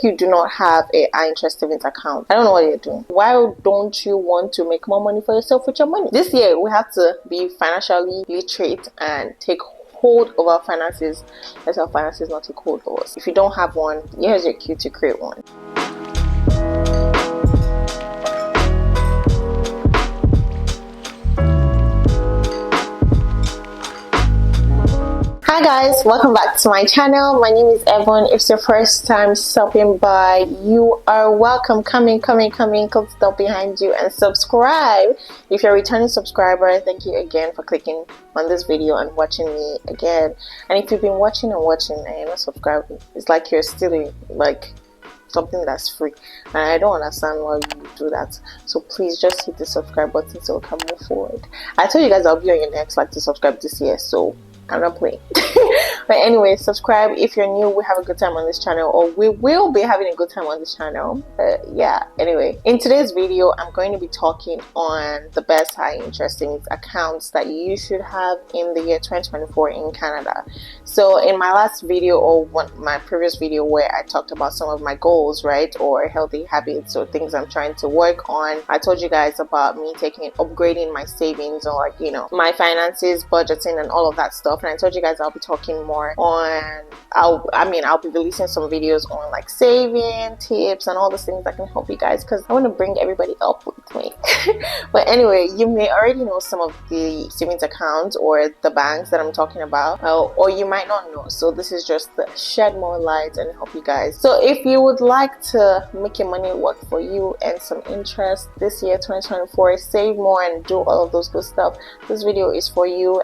if you do not have a high interest savings account, I don't know what you're doing. Why don't you want to make more money for yourself with your money? This year, we have to be financially literate and take hold of our finances. Let our finances not take hold of us. If you don't have one, here's your cue to create one. Hi guys, welcome back to my channel. My name is Evan. If it's your first time stopping by, you are welcome. Come stop behind you and subscribe. If you're a returning subscriber, thank you again for clicking on this video and watching me again. And if you've been watching and you're not subscribed, it's like you're stealing something that's free, and I don't understand why you do that. So please just hit the subscribe button so we can move forward. I told you guys I'll be on your next to subscribe this year, so I'm not playing. But anyway, subscribe if you're new. We have a good time on this channel, or we will be having a good time on this channel. Anyway, in today's video, I'm going to be talking on the best high interest savings accounts that you should have in the year 2024 in Canada. So in my last video, or my previous video where I talked about some of my goals, right, or healthy habits or things I'm trying to work on, I told you guys about me upgrading my savings, or my finances, budgeting, and all of that stuff. And I told you guys I'll be talking more on, I'll be releasing some videos on saving tips and all those things that can help you guys, because I want to bring everybody up with me. But anyway, you may already know some of the savings accounts or the banks that I'm talking about, or you might not know. So this is just to shed more light and help you guys. So if you would like to make your money work for you and some interest this year 2024, save more and do all of those good stuff, this video is for you.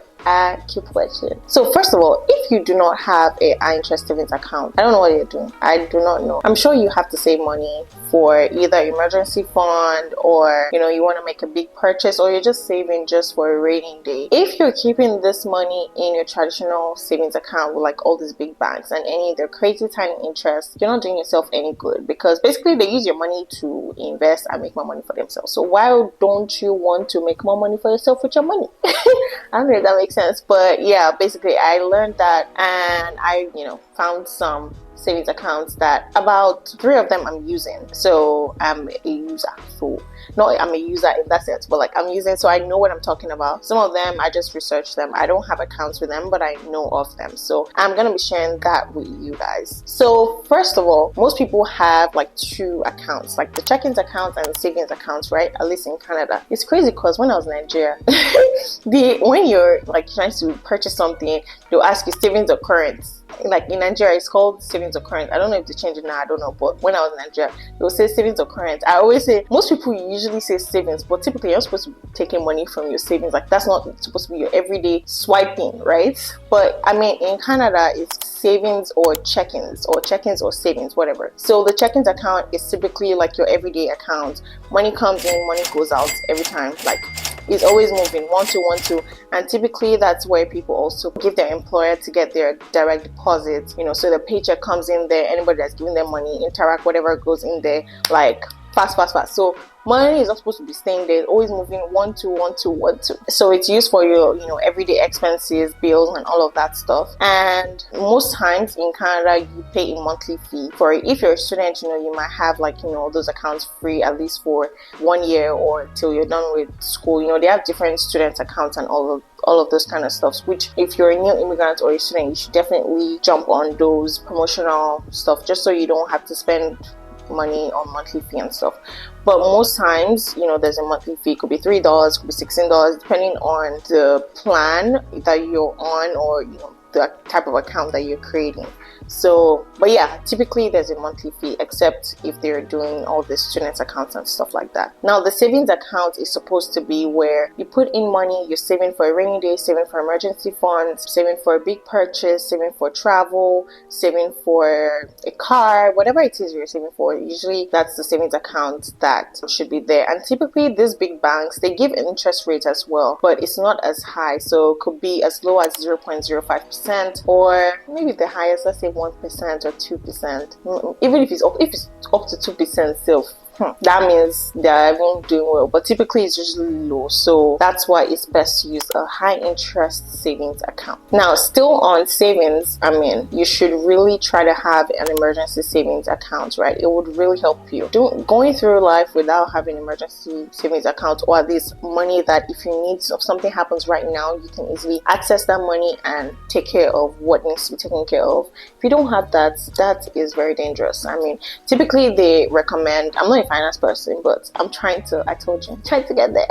Keep watching. So first of all, if you do not have a high interest savings account, I don't know what you're doing. I do not know. I'm sure you have to save money for either emergency fund, or you want to make a big purchase, or you're just saving just for a rainy day. If you're keeping this money in your traditional savings account with all these big banks and their crazy tiny interest, you're not doing yourself any good, because basically they use your money to invest and make more money for themselves. So why don't you want to make more money for yourself with your money? I don't know if that makes sense, but yeah, basically I learned that, and I found some savings accounts that about 3 of them I'm using. So I'm a user, so not I'm a user in that sense, but I'm using, so I know what I'm talking about. Some of them I just researched them. I don't have accounts with them, but I know of them, so I'm gonna be sharing that with you guys. So first of all, most people have 2 accounts, the checkings accounts and the savings accounts, right? At least in Canada. It's crazy because when I was in Nigeria, when you're trying to purchase something, they'll ask you savings or current. In Nigeria, it's called savings or current. I don't know if they changed it now, I don't know, but when I was in Nigeria, they would say savings or current. I always say, most people usually say savings, but typically you're supposed to be taking money from your savings. That's not supposed to be your everyday swiping, right? But in Canada, it's savings or check-ins or savings, whatever. So the check-ins account is typically your everyday account. Money comes in, money goes out every time. It's always moving, one to, and typically that's where people also give their employer to get their direct deposits, so the paycheck comes in there, anybody that's giving them money, interact, whatever goes in there, fast. So money is not supposed to be staying there, it's always moving one to. So it's used for your everyday expenses, bills, and all of that stuff. And most times in Canada, you pay a monthly fee for it. If you're a student, you might have those accounts free at least for 1 year or till you're done with school. They have different student accounts and all of those kind of stuff, which if you're a new immigrant or a student, you should definitely jump on those promotional stuff, just so you don't have to spend money on monthly fee and stuff. But most times, there's a monthly fee. It could be $3, could be $16, depending on the plan that you're on, or the type of account that you're creating. So, but yeah, typically there's a monthly fee, except if they're doing all the student accounts and stuff like that. Now, the savings account is supposed to be where you put in money, you're saving for a rainy day, saving for emergency funds, saving for a big purchase, saving for travel, saving for a car, whatever it is you're saving for. Usually that's the savings account that should be there. And typically these big banks, they give an interest rate as well, but it's not as high. So it could be as low as 0.05%, or maybe the highest, let's say 1% or 2%. Even if it's up to 2% still, that means they're even doing well. But typically it's usually low, so that's why it's best to use a high interest savings account. Now, still on savings, you should really try to have an emergency savings account, right? It would really help you. Going through life without having an emergency savings account, or at least money that if you need, if something happens right now, you can easily access that money and take care of what needs to be taken care of. If you don't have that, that is very dangerous. Typically they recommend, I'm not a finance person, but I'm trying to get there.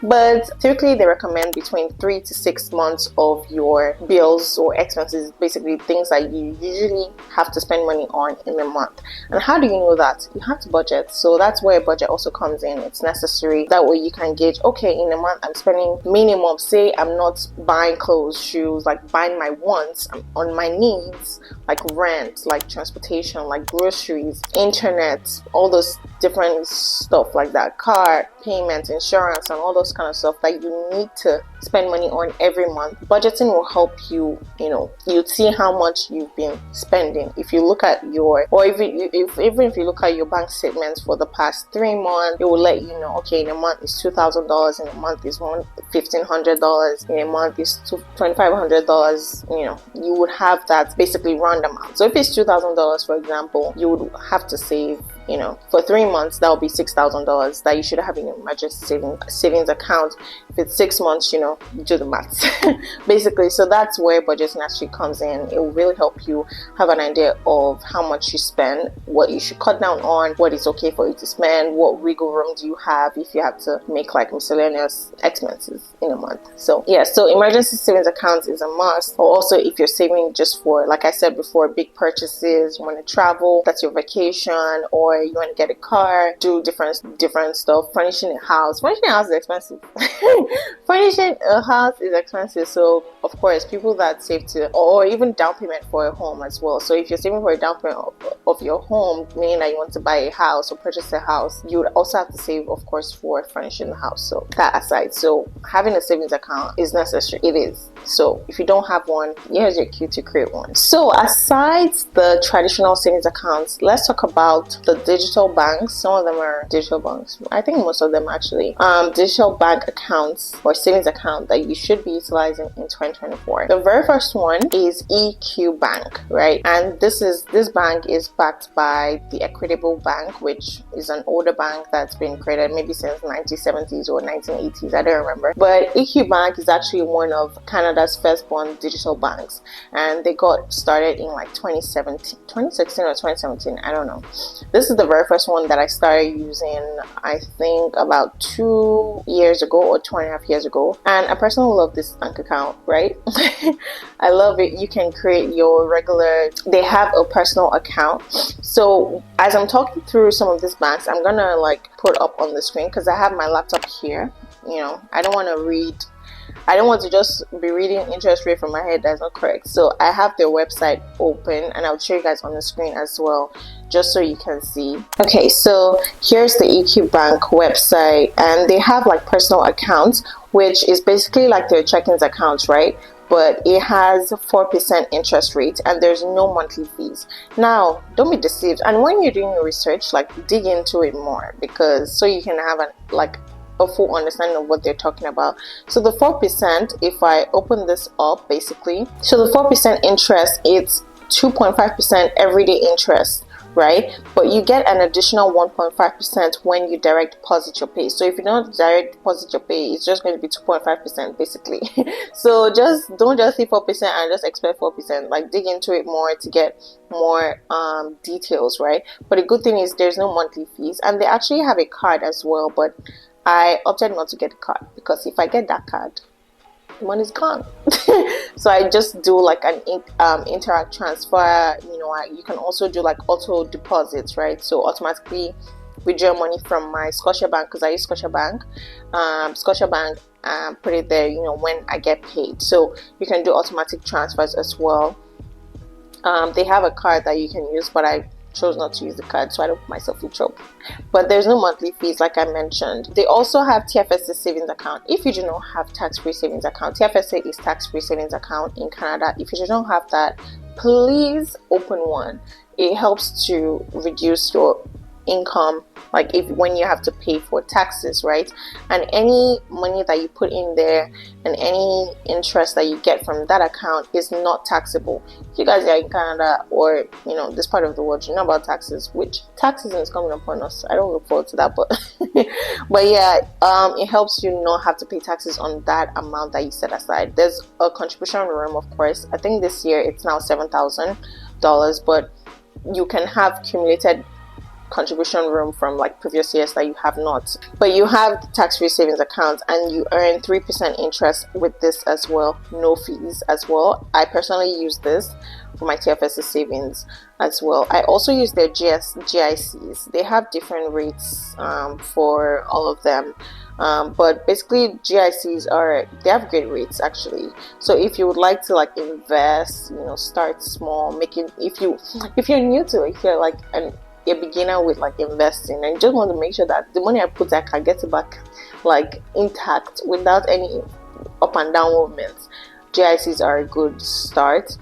But typically they recommend between 3 to 6 months of your bills or expenses, basically things that you usually have to spend money on in a month. And how do you know that? You have to budget. So that's where a budget also comes in. It's necessary. That way you can gauge, okay, in a month I'm spending minimum, say I'm not buying clothes, shoes, like buying my wants. I'm on my needs, like rent, like transportation, like groceries, internet, all those different stuff like that, car payments, insurance, and all those kind of stuff that you need to spend money on every month. Budgeting will help you, you'd see how much you've been spending. If you look at your, or even if you look at your bank statements for the past 3 months, it will let you know, okay, in a month is $2,000, in a month is $1,500, in a month is $2,500. You would have that basically round amount. So if it's $2,000, for example, you would have to save, for 3 months, that will be $6,000 that you should have in your emergency savings account. If it's 6 months, do the maths. Basically, so that's where budgeting actually comes in. It will really help you have an idea of how much you spend, what you should cut down on, what is okay for you to spend, what wiggle room do you have if you have to make like miscellaneous expenses in a month. So emergency savings account is a must. Or also if you're saving just for, like I said before, big purchases, you want to travel, that's your vacation, or you want to get a car, do different stuff, furnishing a house. Furnishing a house is expensive. Furnishing a house is expensive. So of course, people that save to, or even down payment for a home as well. So if you're saving for a down payment of your home, meaning that you want to buy a house or purchase a house, you would also have to save, of course, for furnishing the house. So that aside, so having a savings account is necessary. It is. So if you don't have one, here's your cue to create one. So aside the traditional savings accounts, let's talk about the digital banks. Some of them are digital banks. I think most of them actually digital bank accounts or savings account that you should be utilizing in 2024. The very first one is EQ Bank, right? And this bank is backed by the Equitable Bank, which is an older bank that's been created maybe since 1970s or 1980s. I don't remember. But EQ Bank is actually one of Canada's firstborn digital banks, and they got started in like 2016 or 2017. I don't know. This is the very first one that I started using, I think about 2 years ago or 2.5 years ago. And I personally love this bank account, right? I love it. You can create your regular, they have a personal account. So as I'm talking through some of these banks, I'm gonna like put up on the screen because I have my laptop here. I don't want to just be reading interest rate from my head. That's not correct. So I have their website open and I'll show you guys on the screen as well, just so you can see. Okay, so here's the EQ Bank website, and they have like personal accounts, which is basically like their checkings accounts, right? But it has 4% interest rate and there's no monthly fees. Now, don't be deceived. And when you're doing your research, like dig into it more, because so you can have a full understanding of what they're talking about. So the 4%, if I open this up basically, so the 4% interest, it's 2.5% everyday interest, right? But you get an additional 1.5% when you direct deposit your pay. So if you don't direct deposit your pay, it's just going to be 2.5% basically. So don't just say 4% and just expect 4%. Like dig into it more to get more details, right? But the good thing is there's no monthly fees, and they actually have a card as well, but I opted not to get a card because if I get that card, the money's gone. So I just do like an interact transfer. You can also do like auto deposits, right? So automatically withdraw money from my Scotiabank, because I use Scotiabank, put it there, when I get paid. So you can do automatic transfers as well. They have a card that you can use, but I chose not to use the card so I don't put myself in trouble. But there's no monthly fees, like I mentioned. They also have TFSA savings account. If you do not have tax-free savings account, TFSA is tax-free savings account in Canada. If you do not have that, please open one. It helps to reduce your income, like if when you have to pay for taxes, right? And any money that you put in there and any interest that you get from that account is not taxable. If you guys are in Canada or this part of the world, you know about taxes, which taxes is coming upon us. I don't look forward to that, but but yeah, it helps you not have to pay taxes on that amount that you set aside. There's a contribution room, of course. I think this year it's now $7,000, but you can have cumulated contribution room from like previous years that you have not. But you have the tax-free savings account and you earn 3% interest with this as well, no fees as well. I personally use this for my TFSA savings as well. I also use their GICs. They have different rates for all of them. But basically GICs they have great rates actually. So if you would like to like invest, start small, if you're new to it, if you're like a beginner with like investing and you just want to make sure that the money I put I can get it back like intact without any up and down movements, GICs are a good start.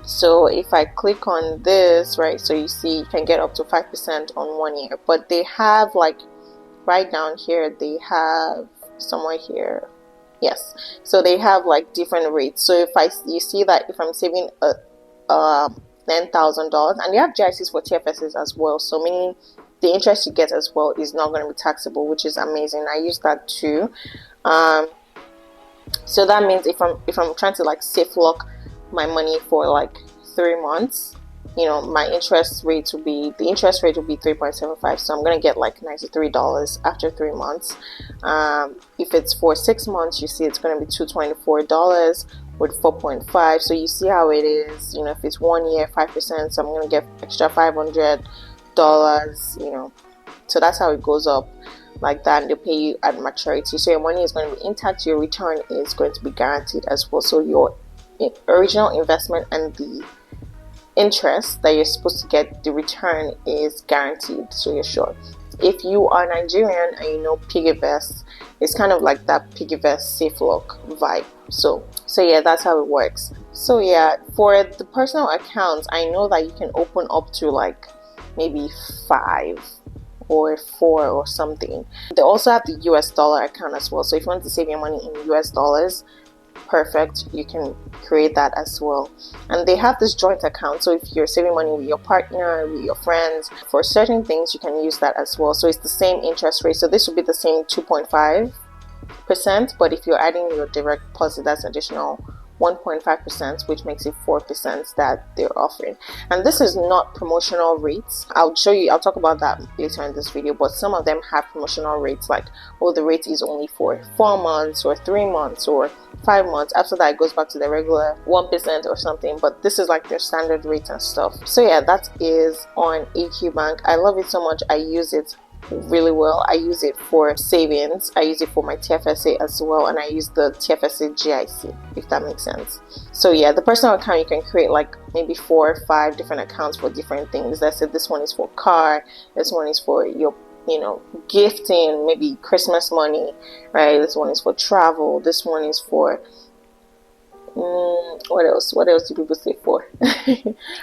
So if I click on this, right, so you see you can get up to 5% on 1 year, but they have like right down here, they have somewhere here, yes, so they have like different rates. So you see that if I'm saving $10,000, and they have GICs for TFSs as well, so meaning the interest you get as well is not going to be taxable, which is amazing. I use that too. So that means if I'm trying to like safe lock my money for like 3 months, my interest rate will be 3.75, so I'm going to get like $93 after 3 months. If it's for 6 months, you see it's going to be $224 with 4.5. So you see how it is. If it's 1 year, 5%, so I'm going to get extra $500, so that's how it goes up like that, and they pay you at maturity. So your money is going to be intact, your return is going to be guaranteed as well. So your original investment and the interest that you're supposed to get, the return is guaranteed, so you're sure. If you are Nigerian and you know PiggyVest, it's kind of like that PiggyVest safe lock vibe. So yeah, that's how it works. So yeah, for the personal accounts, I know that you can open up to like maybe 5 or 4 or something. They also have the US dollar account as well. So if you want to save your money in US dollars, perfect, you can create that as well. And they have this joint account, so if you're saving money with your partner, with your friends, for certain things you can use that as well. So it's the same interest rate, so this would be the same 2.5%, but if you're adding your direct deposit, that's additional 1.5%, which makes it 4% that they're offering. And this is not promotional rates. I'll talk about that later in this video, but some of them have promotional rates, like, oh, the rate is only for 4 months or 3 months or 5 months. After that, it goes back to the regular 1% or something, but this is like their standard rate and stuff. So yeah, that is on EQ Bank. I love it so much. I use it really well. I use it for savings, I use it for my TFSA as well, and I use the TFSA GIC, if that makes sense. So yeah, the personal account, you can create like maybe 4 or 5 different accounts for different things. I said this one is for car, this one is for your gifting, maybe Christmas money, right? This one is for travel, this one is for what else do people say for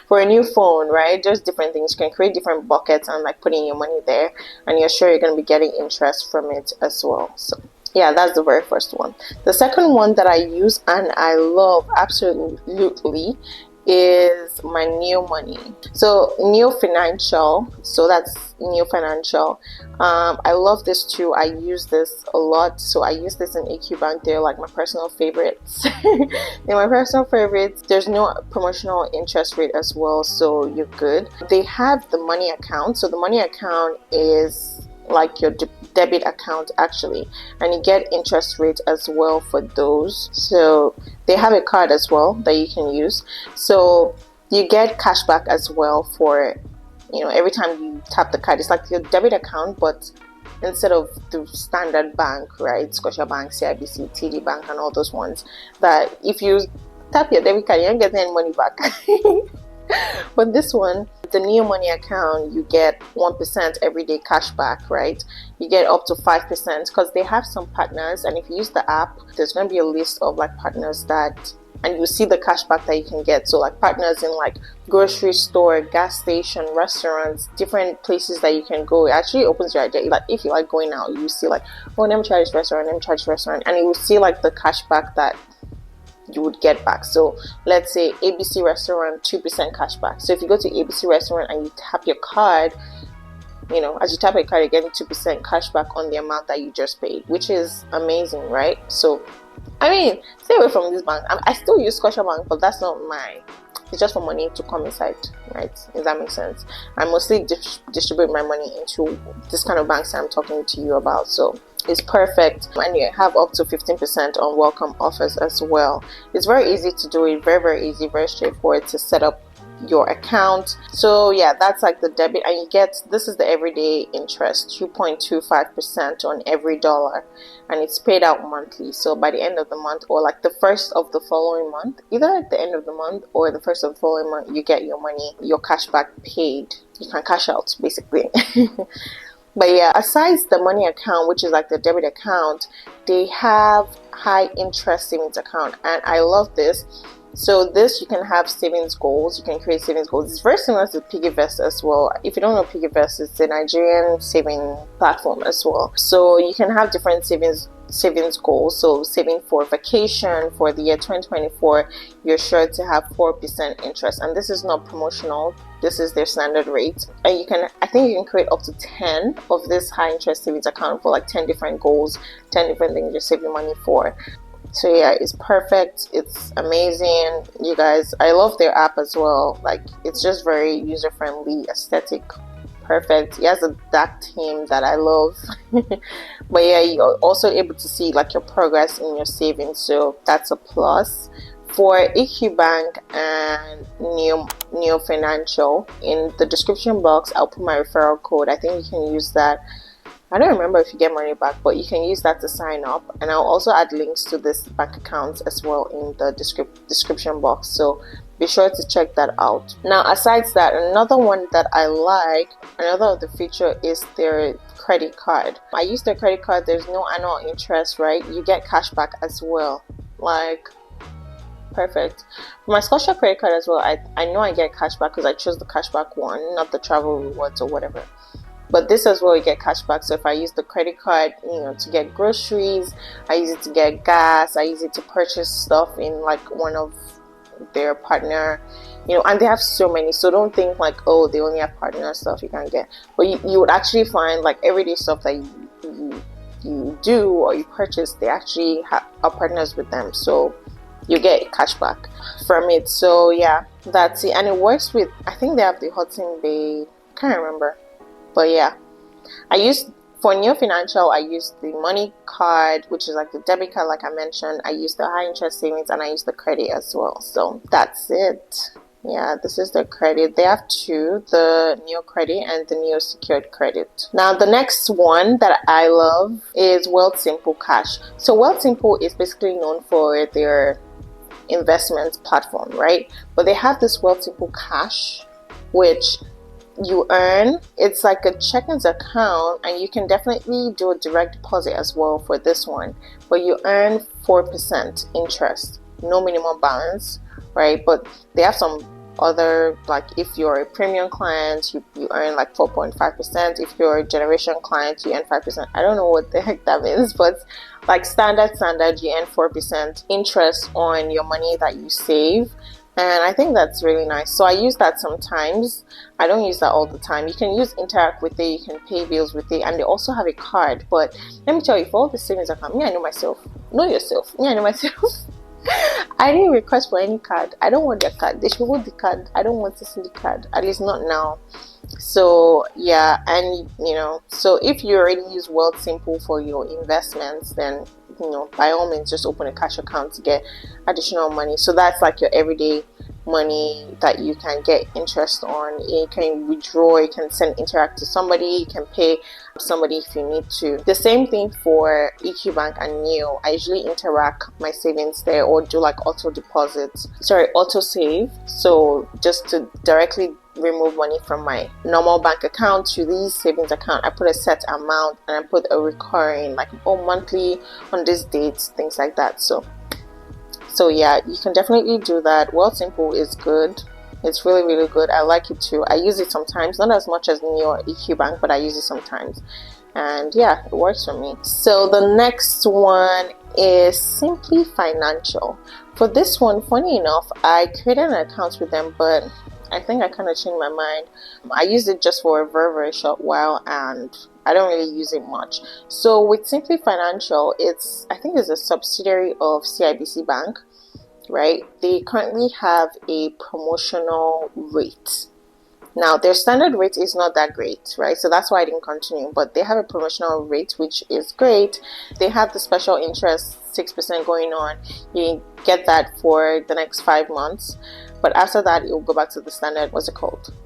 for a new phone, right? Just different things. You can create different buckets and like putting your money there, and you're sure you're going to be getting interest from it as well. So yeah, that's the very first one. The second one that I use and I love absolutely is my Neo Money. So Neo Financial, so that's Neo Financial. I love this too. I use this a lot. So I use this in EQ Bank. They're like my personal favorites. They're my personal favorites. There's no promotional interest rate as well, so you're good. They have the money account. So the money account is like your debit account actually, and you get interest rate as well for those. So they have a card as well that you can use, so you get cash back as well for every time you tap the card. It's like your debit account, but instead of the standard bank, right, Scotiabank, CIBC, TD Bank and all those ones, that if you tap your debit card you don't get any money back. But this one, the Neo Money account, you get 1% everyday cash back, right? You get up to 5% because they have some partners, and if you use the app, there's going to be a list of like partners that and you see the cashback that you can get. So like partners in like grocery store, gas station, restaurants, different places that you can go. It actually opens your idea. Like if you like going out, you see like, oh, let me try this restaurant, let me try this restaurant, and you will see like the cashback that you would get back. So let's say ABC restaurant, 2% cashback. So if you go to ABC restaurant and you tap your card, you know, as you tap your card, you're getting 2% cashback on the amount that you just paid, which is amazing, right? So I mean, stay away from this bank. I still use Scotiabank, but that's not it's just for money to come inside, right? If that makes sense. I mostly distribute my money into this kind of banks I'm talking to you about. So it's perfect, and you have up to 15% on welcome offers as well. It's very easy to do it, very easy, very straightforward to set up your account. So yeah, that's like the debit, and you get, this is the everyday interest, 2.25% on every dollar, and it's paid out monthly. So by the end of the month, or like the first of the following month, either at the end of the month or the first of the following month, you get your money, your cashback paid. You can cash out basically. But yeah, aside the money account, which is like the debit account, they have high interest savings account, and I love this. So this, you can have savings goals. You can create savings goals. It's very similar to PiggyVest as well. If you don't know PiggyVest, it's a Nigerian saving platform as well. So you can have different savings goals. So saving for vacation for the year 2024, you're sure to have 4% interest, and this is not promotional. This is their standard rate, and I think you can create up to 10 of this high interest savings account for like 10 different goals, 10 different things you're saving money for. So yeah, it's perfect. It's amazing, you guys. I love their app as well. Like, it's just very user friendly, aesthetic, perfect. It has a dark theme that I love. But yeah, you're also able to see like your progress in your savings, so that's a plus. For EQ Bank and Neo Financial, in the description box I'll put my referral code. I think you can use that. I don't remember if you get money back, but you can use that to sign up, and I'll also add links to this bank accounts as well in the description box, so be sure to check that out. Now, aside that, another one that I like, another of the feature is their credit card. I use their credit card. There's no annual interest, right? You get cash back as well. Like, perfect. For my Scotia credit card as well, I know I get cash back because I chose the cashback one, not the travel rewards or whatever. But this as well, you get cashback. So if I use the credit card, you know, to get groceries, I use it to get gas, I use it to purchase stuff in like one of their partner, you know, and they have so many. So don't think like, oh, they only have partner stuff you can get. But you would actually find like everyday stuff that you do or you purchase, they actually are partners with them. So you get cashback from it. So yeah, that's it. And it works with, I think they have the Hudson Bay, can't remember. But yeah, for Neo Financial, I use the money card, which is like the debit card, like I mentioned. I use the high interest savings, and I use the credit as well. So that's it. Yeah, this is the credit. They have two, the Neo Credit and the Neo Secured Credit. Now, the next one that I love is Wealthsimple Cash. So Wealthsimple is basically known for their investment platform, right? But they have this Wealthsimple Cash, which you earn. It's like a checkings account, and you can definitely do a direct deposit as well for this one, but you earn 4% interest, no minimum balance, right? But they have some other, like if you're a premium client, you earn like 4.5%. If you're a generation client, you earn 5%. I don't know what the heck that means, but like standard you earn 4% interest on your money that you save. And I think that's really nice. So I use that sometimes. I don't use that all the time. You can interact with it, you can pay bills with it, and they also have a card. But let me tell you, for all the savings account, me, I know myself. Know yourself. Me, I know myself. I didn't request for any card. I don't want their card. They should hold the card. I don't want to see the card. At least not now. So yeah, and you know, so if you already use Wealthsimple for your investments, then you know, by all means, just open a cash account to get additional money. So that's like your everyday money that you can get interest on. You can withdraw, you can interact to somebody, you can pay somebody if you need to. The same thing for EQ Bank and Neo. I usually interact my savings there or do like auto save. So just to directly remove money from my normal bank account to these savings account, I put a set amount and I put a recurring, like monthly on this date, things like that. So So yeah, you can definitely do that. Wealthsimple is good. It's really, really good. I like it too. I use it sometimes, not as much as your EQ Bank, but I use it sometimes. And yeah, it works for me. So the next one is Simplii Financial. For this one, funny enough, I created an account with them, but I think I kind of changed my mind. I used it just for a very, very short while, and I don't really use it much. So with Simplii Financial, I think it's a subsidiary of CIBC Bank, right? They currently have a promotional rate. Now, their standard rate is not that great, right? So that's why I didn't continue. But they have a promotional rate, which is great. They have the special interest 6% going on. You get that for the next 5 months. But after that, it will go back to the standard,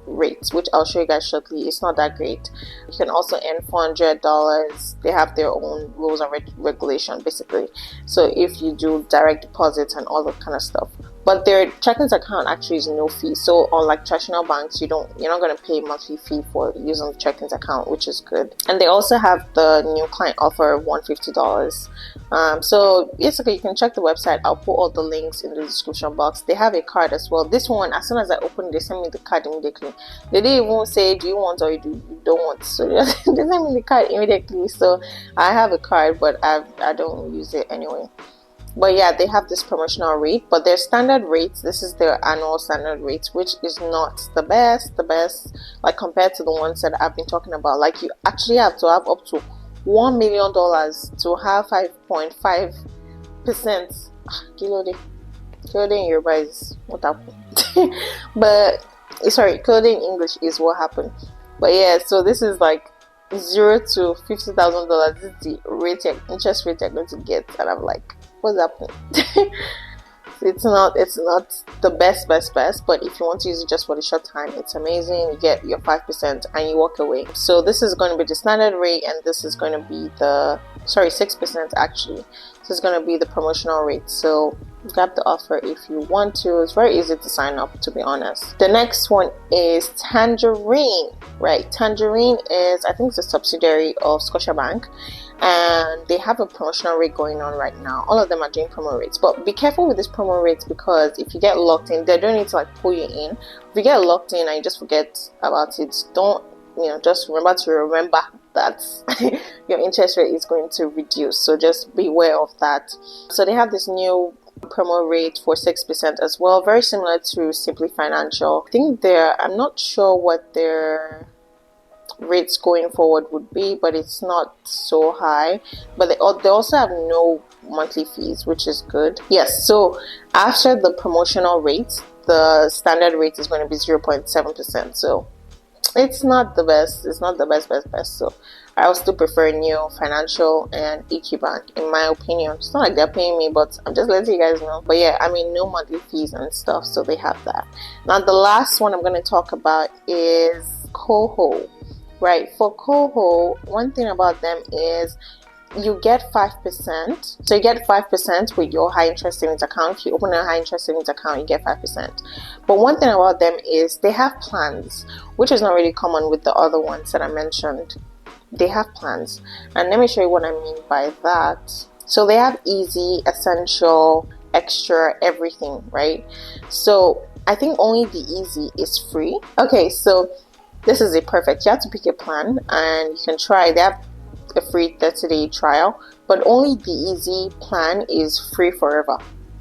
rates, which I'll show you guys shortly. It's not that great. You can also earn $400. They have their own rules and regulation, basically. So if you do direct deposits and all that kind of stuff. But their checking account actually is no fee. So unlike traditional banks, you're not going to pay monthly fee for using the checking account, which is good. And they also have the new client offer of $150. So basically, you can check the website. I'll put all the links in the description box. They have a card as well. This one, as soon as I open it, they send me the card immediately. They didn't even say, do you want or you don't want? So they send me the card immediately. So I have a card, but I don't use it anyway. But yeah, they have this promotional rate, but their standard rates, this is their annual standard rates, which is not the best, like compared to the ones that I've been talking about. Like you actually have to have up to $1 million to have 5.5%. Clothing Yoruba is what happened. But sorry, clothing English is what happened. But yeah, so this is like $0 to $50,000. This is the interest rate you're going to get, and I'm like, what's happening? It's not the best, but if you want to use it just for the short time, it's amazing. You get your 5% and you walk away. So this is going to be the standard rate, and this is going to be 6% actually. This is going to be the promotional rate. So grab the offer if you want to. It's very easy to sign up, to be honest. The next one is Tangerine, right? Tangerine is, I think it's a subsidiary of Scotiabank, and they have a promotional rate going on right now. All of them are doing promo rates, but be careful with these promo rates, because if you get locked in, they don't need to like pull you in. If you get locked in and you just forget about it, just remember that your interest rate is going to reduce. So just be aware of that. So they have this new promo rate for 6% as well, very similar to Simplii Financial. I think I'm not sure what their rates going forward would be, but it's not so high. But they also have no monthly fees, which is good. Yes, so after the promotional rate, the standard rate is going to be 0.7%. So it's not the best. It's not the best. So I will still prefer New Financial and EQ Bank, in my opinion. It's not like they're paying me, but I'm just letting you guys know. But yeah, I mean, no monthly fees and stuff, so they have that. Now, the last one I'm going to talk about is Coho. Right, for Coho, one thing about them is you get 5%. So you get 5% with your high interest savings account. If you open a high interest savings account, you get 5%. But one thing about them is they have plans, which is not really common with the other ones that I mentioned. They have plans, and let me show you what I mean by that. So they have easy, essential, extra, everything, right? So I think only the easy is free. Okay, so this is perfect. You have to pick a plan and you can try. They have a free 30-day trial, but only the easy plan is free forever,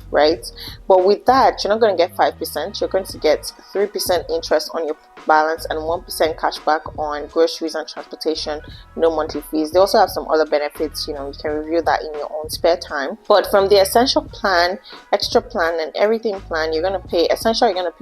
right? But with that, you're not going to get 5%. You're going to get 3% interest on your balance and 1% cash back on groceries and transportation, no monthly fees. They also have some other benefits. You can review that in your own spare time. But from the essential plan, extra plan, and everything plan, you're going to pay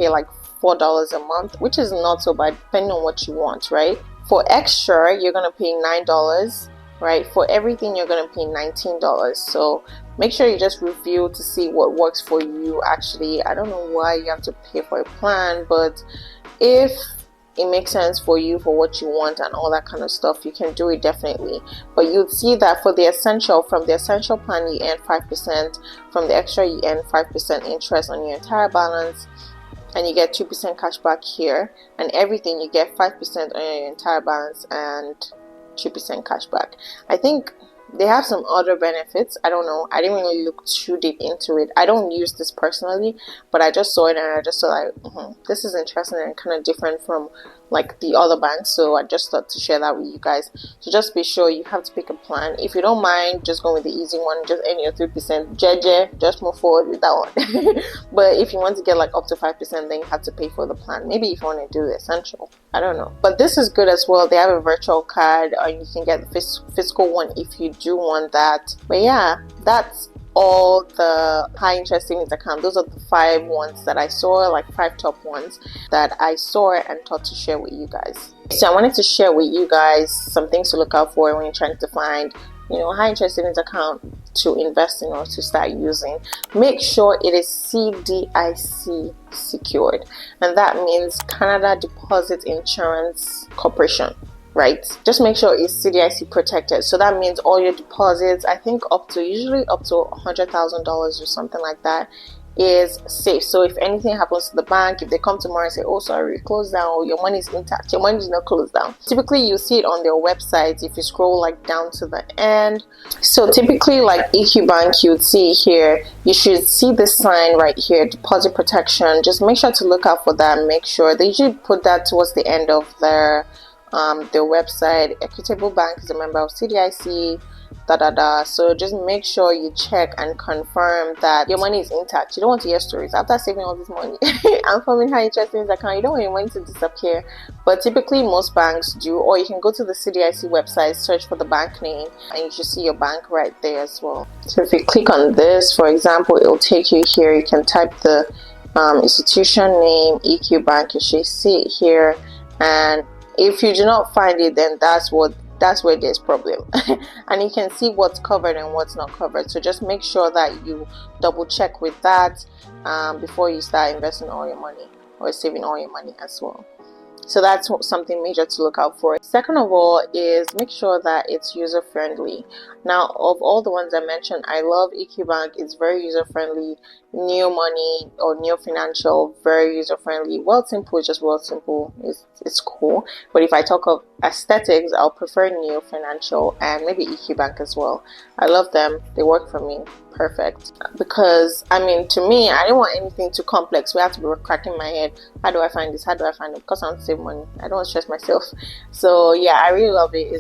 like $4 a month, which is not so bad depending on what you want, right? For extra, you're going to pay $9, right? For everything, you're going to pay $19. So make sure you just review to see what works for you. Actually, I don't know why you have to pay for a plan, but if it makes sense for you, for what you want and all that kind of stuff, you can do it definitely. But you'll see that from the essential plan, you earn 5%. From the extra, you earn 5% interest on your entire balance, and you get 2% cash back here. And everything, you get 5% on your entire balance and 2% cash back. I think They have some other benefits. I don't know. I didn't really look too deep into it. I don't use this personally, but I just saw it and I just saw like, this is interesting and kind of different from like the other banks. So I just thought to share that with you guys. So just be sure you have to pick a plan. If you don't mind, just go with the easy one. Just earn your 3%. JJ, just move forward with that one. But if you want to get like up to 5%, then you have to pay for the plan. Maybe if you want to do the essential. I don't know. But this is good as well. They have a virtual card, or you can get the physical one if you do want that. But yeah, that's all the high interest savings account. Those are the 5 ones that I saw, like 5 top ones that I saw and thought to share with you guys. So I wanted to share with you guys some things to look out for when you're trying to find, high interest savings account to invest in or to start using. Make sure it is CDIC secured, and that means Canada Deposit Insurance Corporation. Right, just make sure it's CDIC protected. So that means all your deposits, I think usually up to $100,000 or something like that, is safe. So if anything happens to the bank, if they come tomorrow and say, oh sorry, close down, or your money is intact, your money is not closed down. Typically you see it on their website if you scroll like down to the end. So typically like EQ Bank, you would see here, you should see this sign right here, deposit protection. Just make sure to look out for that. Make sure they usually put that towards the end of their website. Equitable Bank is a member of CDIC, so just make sure you check and confirm that your money is intact. You don't want to hear stories after saving all this money and forming high interest savings account. You don't want your money to disappear, but typically most banks do. Or you can go to the CDIC website, search for the bank name, and you should see your bank right there as well. So if you click on this, for example, it will take you here. You can type the institution name, EQ Bank. You should see it here, and if you do not find it, then that's where there's problem. And you can see what's covered and what's not covered. So just make sure that you double check with that before you start investing all your money or saving all your money as well. So that's something major to look out for. Second of all is make sure that it's user friendly. Now, of all the ones I mentioned, I love EQ Bank. It's very user friendly. Neo Money or Neo Financial, very user friendly. Wealthsimple is just Wealthsimple. It's cool. But if I talk of aesthetics, I'll prefer Neo Financial and maybe EQ Bank as well. I love them. They work for me perfect, because to me, I don't want anything too complex. We have to be cracking my head. How do I find this? How do I find it? Because I want to save money. I don't want to stress myself. So yeah, I really love it.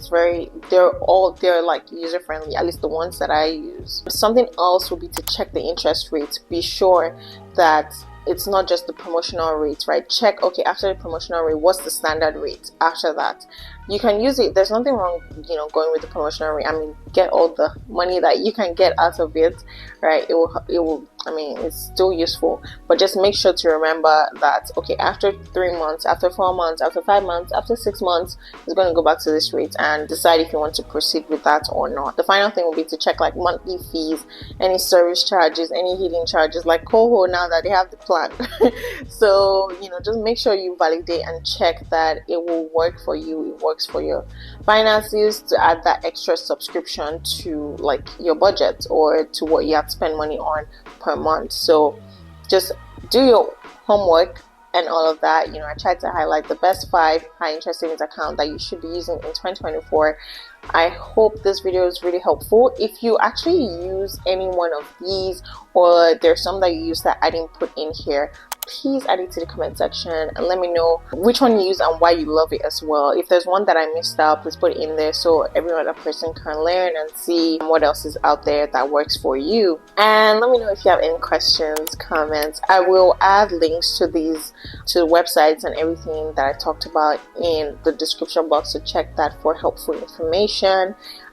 They're like user friendly, at least the ones that I use. Something else will be to check the interest rate. Be sure that it's not just the promotional rate, right? Check, okay, after the promotional rate, what's the standard rate after that? You can use it. There's nothing wrong, going with the promotional rate. Get all the money that you can get out of it, right? It will, it's still useful, but just make sure to remember that, okay, after 3 months, after 4 months, after 5 months, after 6 months, it's going to go back to this rate, and decide if you want to proceed with that or not. The final thing will be to check like monthly fees, any service charges, any hidden charges, like Coho now that they have the plan. So, just make sure you validate and check that it will work for you. It works for your finances, to add that extra subscription to like your budget or to what you have to spend money on per month. So just do your homework and all of that. I tried to highlight the best 5 high interest savings account that you should be using in 2024. I hope this video is really helpful. If you actually use any one of these, or there's some that you use that I didn't put in here, please add it to the comment section and let me know which one you use and why you love it as well. If there's one that I missed out, please put it in there so every other person can learn and see what else is out there that works for you. And let me know if you have any questions, comments. I will add links to the websites and everything that I talked about in the description box, so check that for helpful information.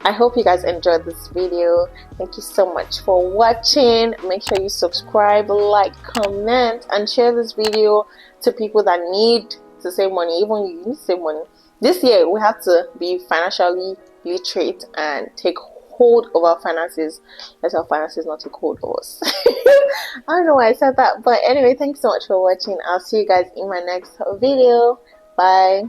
I hope you guys enjoyed this video. Thank you so much for watching. Make sure you subscribe, like, comment, and share this video to people that need to save money. Even you need to save money. This year, we have to be financially literate and take hold of our finances. Let our finances not take hold of us. I don't know why I said that. But anyway, thanks so much for watching. I'll see you guys in my next video. Bye.